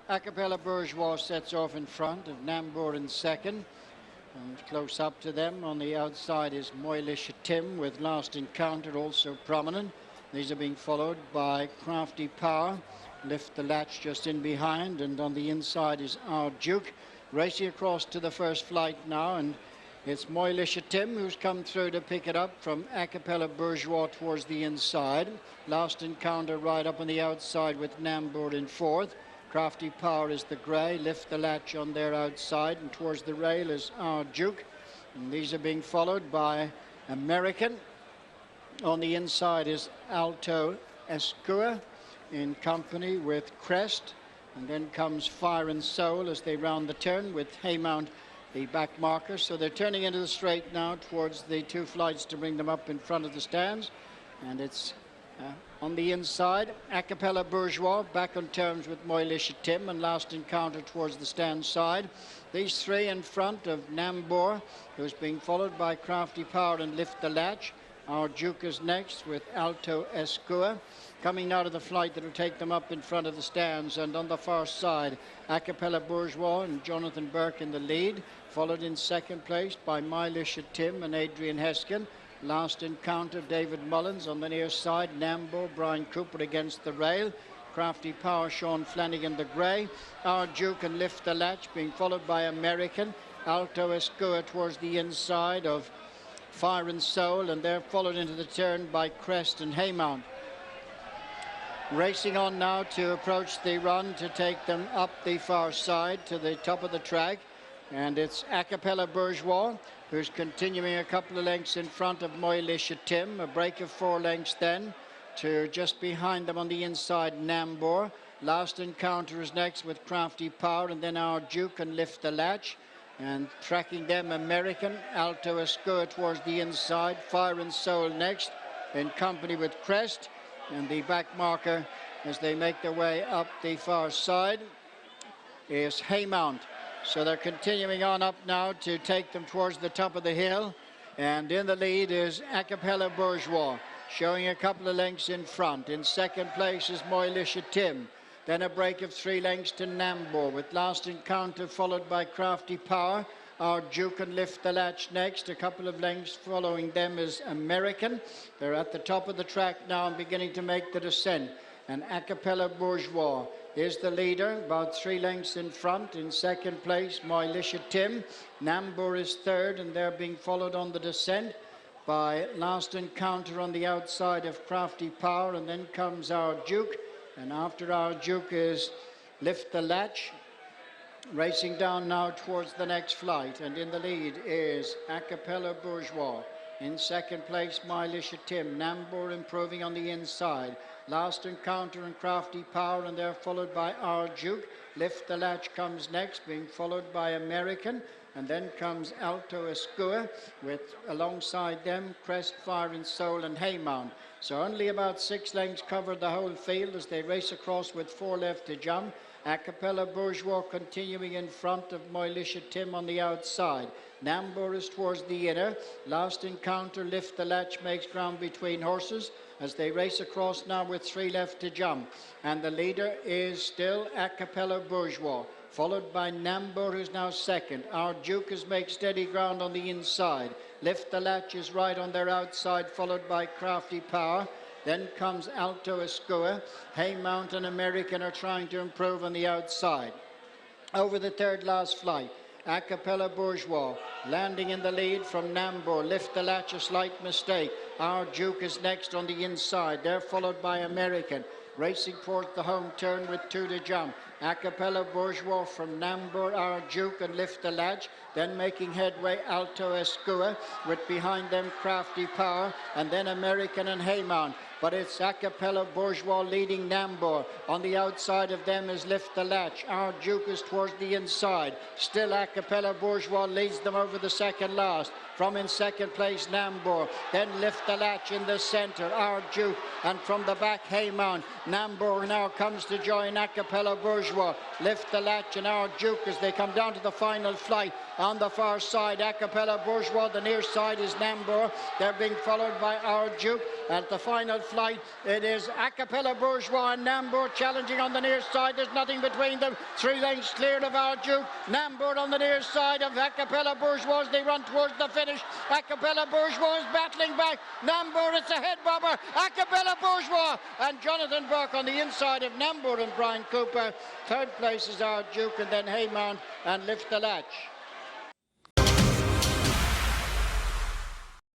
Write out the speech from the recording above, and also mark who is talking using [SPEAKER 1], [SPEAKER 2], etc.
[SPEAKER 1] Acapella Bourgeois sets off in front of Nambour in second. And close up to them on the outside is Moilish Tim with Last Encounter also prominent. These are being followed by Crafty Power. Lift the Latch just in behind, and on the inside is Our Duke. Racing across to the first flight now, and it's Moilish Tim who's come through to pick it up from Acapella Bourgeois towards the inside. Last Encounter right up on the outside with Nambour in fourth. Crafty Power is the grey. Lift the Latch on their outside, and towards the rail is Our Duke. And these are being followed by American. On the inside is Alto Escua in company with Crest. And then comes Fire and Soul as they round the turn with Haymount, the back marker. So they're turning into the straight now towards the two flights to bring them up in front of the stands. And it's on the inside, Acapella Bourgeois back on terms with Moilish Tim, and Last Encounter towards the stand side. These three in front of Nambour, who's being followed by Crafty Power and Lift the Latch. Our Duke is next with Alto Escua. Coming out of the flight that will take them up in front of the stands, and on the far side, Acapella Bourgeois and Jonathan Burke in the lead, followed in second place by Moilish Tim and Adrian Heskin. Last Encounter, David Mullins on the near side. Nambour, Brian Cooper against the rail. Crafty Power, Sean Flanagan the grey. Our Duke and Lift the Latch being followed by American. Alto Escua towards the inside of Fire and Soul, and they're followed into the turn by Crest and Haymount. Racing on now to approach the run to take them up the far side to the top of the track. And it's Acapella Bourgeois who's continuing a couple of lengths in front of Moilish Tim. A break of 4 lengths then to just behind them on the inside, Nambour. Last Encounter is next with Crafty Power, and then Our Duke and Lift the Latch. And tracking them, American, Alto Escua towards the inside. Fire and Soul next in company with Crest. And the back marker as they make their way up the far side is Haymount. So they're continuing on up now to take them towards the top of the hill. And in the lead is Acapella Bourgeois, showing a couple of lengths in front. In second place is Moilish Tim. Then a break of 3 lengths to Nambour, with Last Encounter followed by Crafty Power. Our Duke and Lift the Latch next. A couple of lengths following them is American. They're at the top of the track now and beginning to make the descent. And Acapella Bourgeois is the leader, about 3 lengths in front. In second place, Moilish Tim. Nambour is third, and they're being followed on the descent by Last Encounter on the outside of Crafty Power, and then comes Our Duke. And after Our Duke is Lift the Latch. Racing down now towards the next flight, and in the lead is Acapella Bourgeois. In second place, Moilish Tim. Nambour improving on the inside. Last Encounter and Crafty Power, and they're followed by Our Duke. Lift the Latch comes next, being followed by American. And then comes Alto Escua, with alongside them Crest, Fire and Soul and Haymount. So only about 6 lengths covered the whole field as they race across with 4 left to jump. Acapella Bourgeois continuing in front of Moilish Tim on the outside. Nambour is towards the inner. Last Encounter, Lift the Latch makes ground between horses as they race across now with 3 left to jump. And the leader is still Acapella Bourgeois, followed by Nambour, who's now second. Our Duke has made steady ground on the inside. Lift the Latch is right on their outside, followed by Crafty Power. Then comes Alto Escua. Haymount and American are trying to improve on the outside. Over the third last flight, Acapella Bourgeois landing in the lead from Nambour. Lift the Latch, a slight mistake. Our Duke is next on the inside. They're followed by American. Racing towards the home turn with 2 to jump. Acapella Bourgeois from Nambour, Our Duke and Lift the Latch. Then making headway, Alto Escua, with behind them Crafty Power, and then American and Haymount. But it's Acapella Bourgeois leading Nambour. On the outside of them is Lift the Latch. Our Duke is towards the inside. Still Acapella Bourgeois leads them over the second last. From in second place, Nambour. Then Lift the Latch in the centre, Our Duke. And from the back, Haymount. Nambour now comes to join Acapella Bourgeois. Bourgeois lift the latch, and our Duke as they come down to the final flight on the far side. Acapella, Bourgeois, the near side is Nambour. They're being followed by our Duke. At the final flight, it is Acapella, Bourgeois and Nambour challenging on the near side. There's nothing between them. 3 lengths clear of our Duke. Nambour on the near side of Acapella, Bourgeois as they run towards the finish. Acapella, Bourgeois is battling back. Nambour, it's a head bobber. Acapella, Bourgeois and Jonathan Burke on the inside of Nambour and Brian Cooper. Third place is our Duke, and then Haymount and Lift the Latch.